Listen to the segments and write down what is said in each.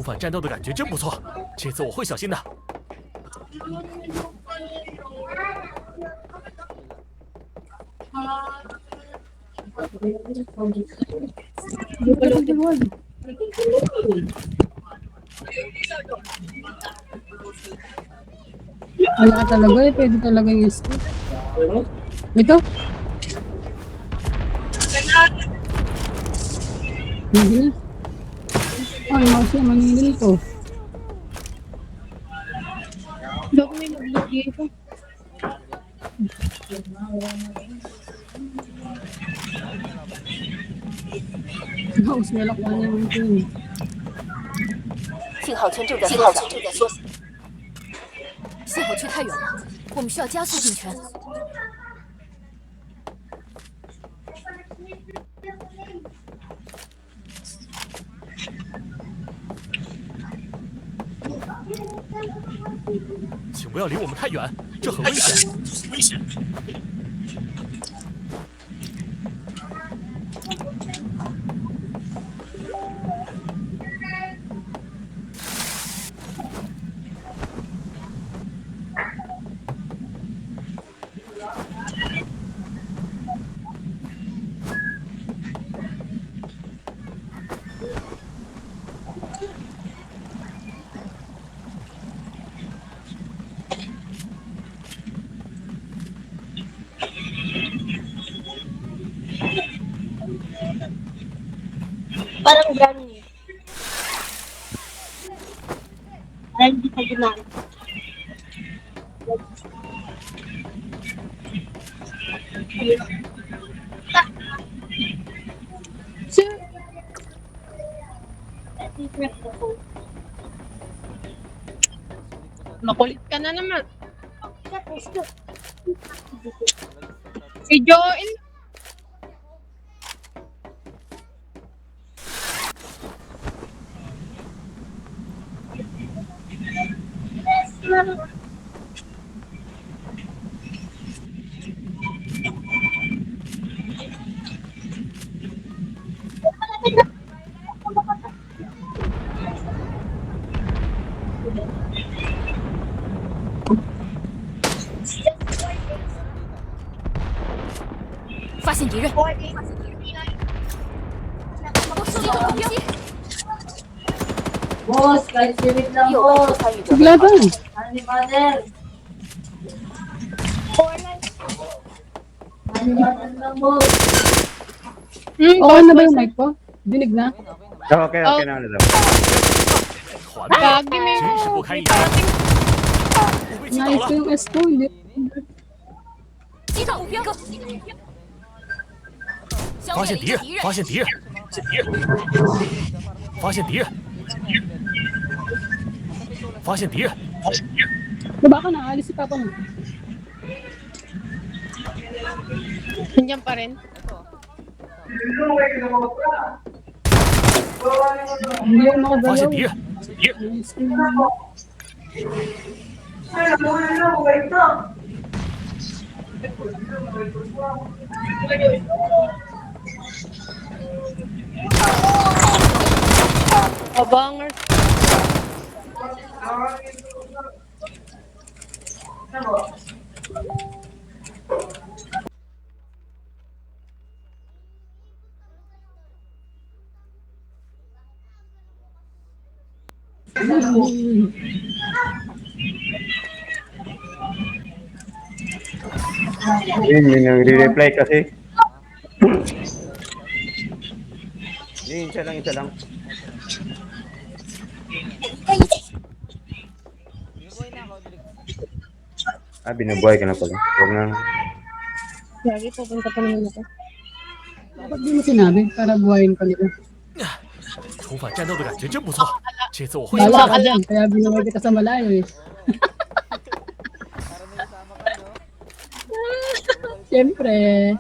反战斗的感觉真不错，这次我会小心的。Wala talaga eh, pwede talaga yung skip. Ito? Hindi na. Ay, mouse naman yung ganito. Bago may mag-load dito. Mouse nila kung ano yung ito eh. 信号圈正在缩小，信号区太远了，我们需要加速进圈。请不要离我们太远，这很危险。危险！Parang gano'n eh. Parang hindi ka ginaan. Sir! Makulit ka na naman. Si Joel.发现敌人，我收到目标， Boss, kahit spirit lang, 有位 boss. 参与者 Bigla ba? Honey mother. Honey mother lang, boss. Okay na ba yung mic ko? Dinig na? Okay na ulit daw. 团灭， Gagi may 真是不堪一击！我被击倒 nice 了， yung S ko. Hindi. 击到目标，消灭了发现敌人一个敌，人，发现敌人，发现敌人，发现敌人！ Baba ka na, alis si Papa mo. Nandiyan pa rin. Hindi ako 发 makagalaw. 现敌人！ Nice yung- Abangar. Yun, may nagre-reply kasi. Yun, isa lang. Binubuhay ka na pala. Huwag na. Lagi pupunta pa naman ako. Ba't di mo sinabi? Para buhayin ka nila. 重返战斗的感觉真不错，这次我会小 Wala 心的。 ka dyan, kaya binaway kita sa malayo eh. Siyempre.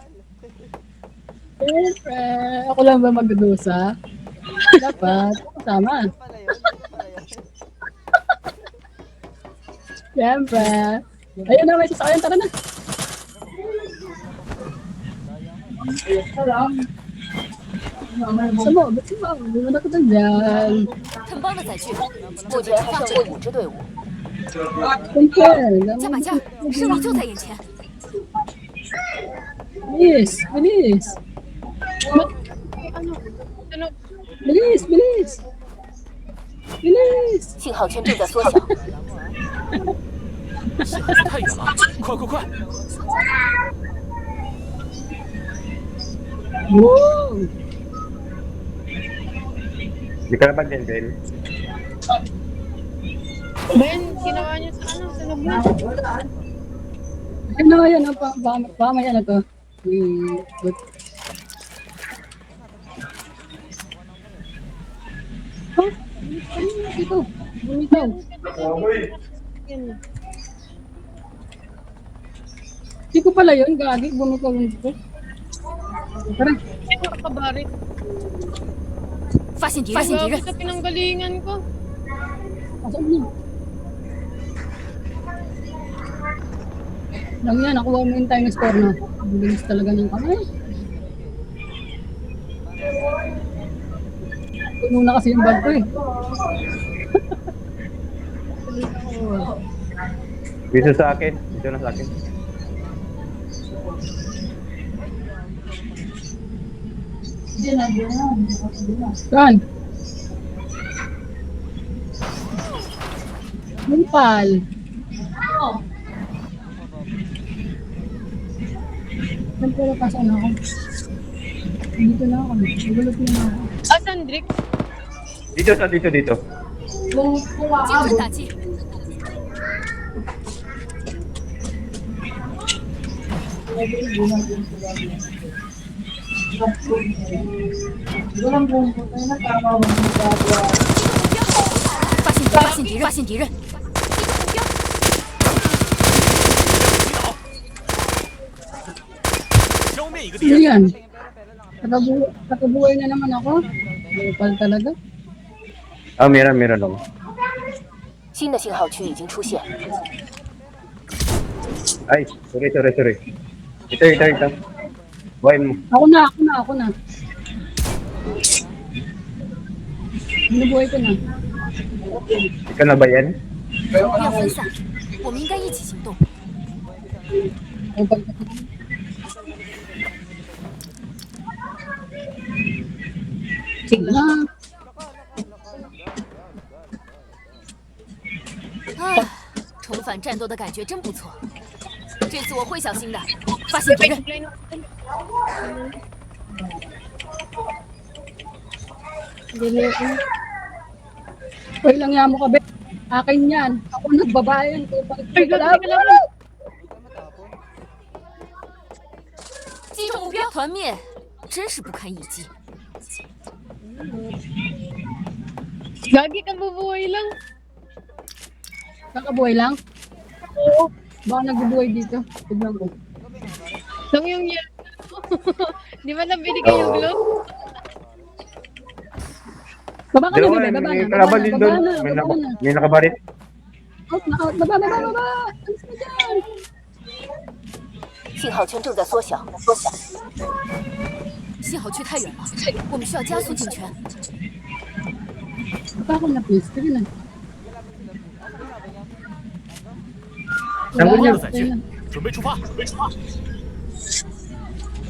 Siyempre. Ako lang ba magdudusa? Dapat. Tama. Siyempre. Ayun na, may sasakyan. Tara na. 什么？不是吧？你们那个人，肯邦的载具，目前还剩过5支队伍，真的，加把劲儿，胜利就在眼前。 bilis, bilis. Bilis, bilis. Bilis. 信号圈正在缩小，信号区太远了，快快快！ Wow. Di ka na ba dyan, Ben? Ben, ginawa niya sa ano, sa lubot. Ano yan? Mamaya na to. Good. Huh? Dito. Bumitaw. Yan. Hindi ko pala yun. Gagi. Bumitaw yun dito. Tara. Kabarit. 发现敌人，发现敌 Gago 人， sa pinanggalingan ko. Pasok na. Lang yan. Nakuha mo yung time score na. Ang bilis talaga ng kamay. Puno na kasi yung bag ko eh. Dito sa akin. Dito na sa akin. Yan. Mumpal. Siyempre, pasok na ako. Dito na ako. Nagulot na ako. Asan, Drake? Dito sa dito, dito. 精准打击， 发现敌人，发现敌人，消灭一个敌 Ano 人。 yan? Nakabuhay na naman ako. Mumpal talaga. Ah, meron ako. 新的信号区已经出现， Ay, sorry. Ito. Buhay mo. Ako na. Binubuhay ko na. Ikaw na ba yan? 要分散，我们应该一起行动。 Mumpal ka. Sige na. 啊，重返战斗的感觉真不错，这次我会小心的。发现敌人， Hoy, lang yan mo ka, be. Akin yan. Ako nagbabayan. Ay, gago ka lang. 击中目标，团灭，真是不堪一击。 Gagi ka bubuhay lang. Kakabuhay lang? Oo. Baka nagbubuhay dito. Tignan ko. Lang yung yan. Di ba nabili kayo yung glove? Baba ka na, Dalawa, bebe. Baba may na. kalaban din doon. Baba na. May nakabarit. Out na, out. Baba. Alis na dyan. 信号圈正在缩小，信号区太远了，我们需要加速进圈。 Baba ka na, please. Sige na. 相关 Wala 的载 na, 具，准备出发。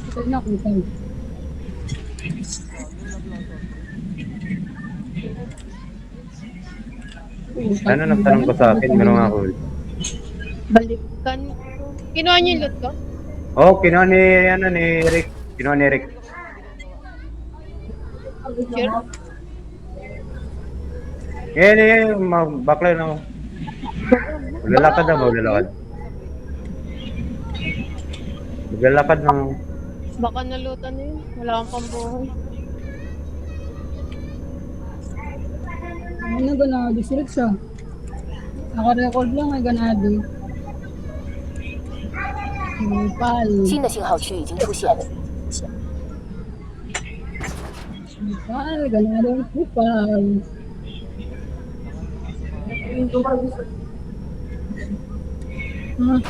Ito na, kita. Ano nagtanong ko sa akin? Meron ako. Balikan. Kinuha niyo yung loot ko? Oh, kinuha ni Rick. Kinuha ni Rick. Sure? Bakla na ako. Maglalakad na, maglalakad. Maglalakad na. Baka nalutan na yun. Wala akong pambuhay. Ano ganado? Sirit siya. Naka-record lang ay ganado. Mumpal. 新的信号区已经出现， Mumpal. Ganado. Mumpal. Ah.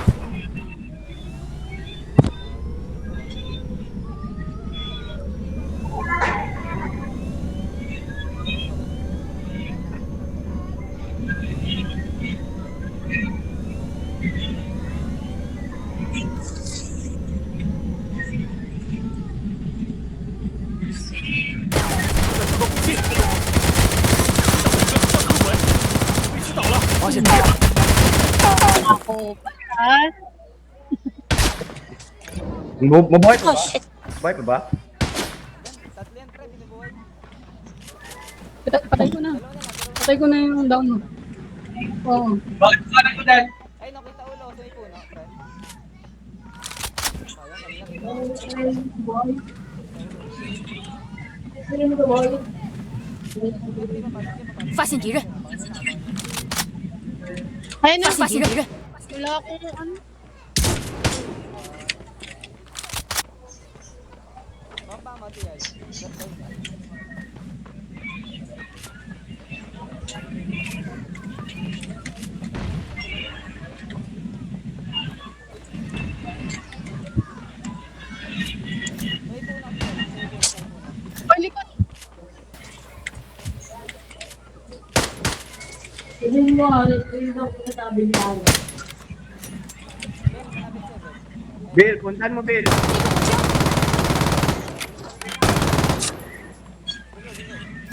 Oh, patas. Mabuhay pa ba? Mabuhay pa ba? Patay ko na. Patay ko na yung down mo. Oo. Ay, nakita ulo sa puno. Friend. 发现敌人， Ayun na. 发现敌人， Wala akong ano. Baba mati ay. Ay, likod. Tingin mo, tingin mo kung sabi niya. Bill, puntahan mo, Bill.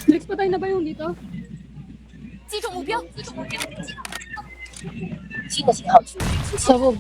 Next patay na ba yung dito? 击中目标， Sabog.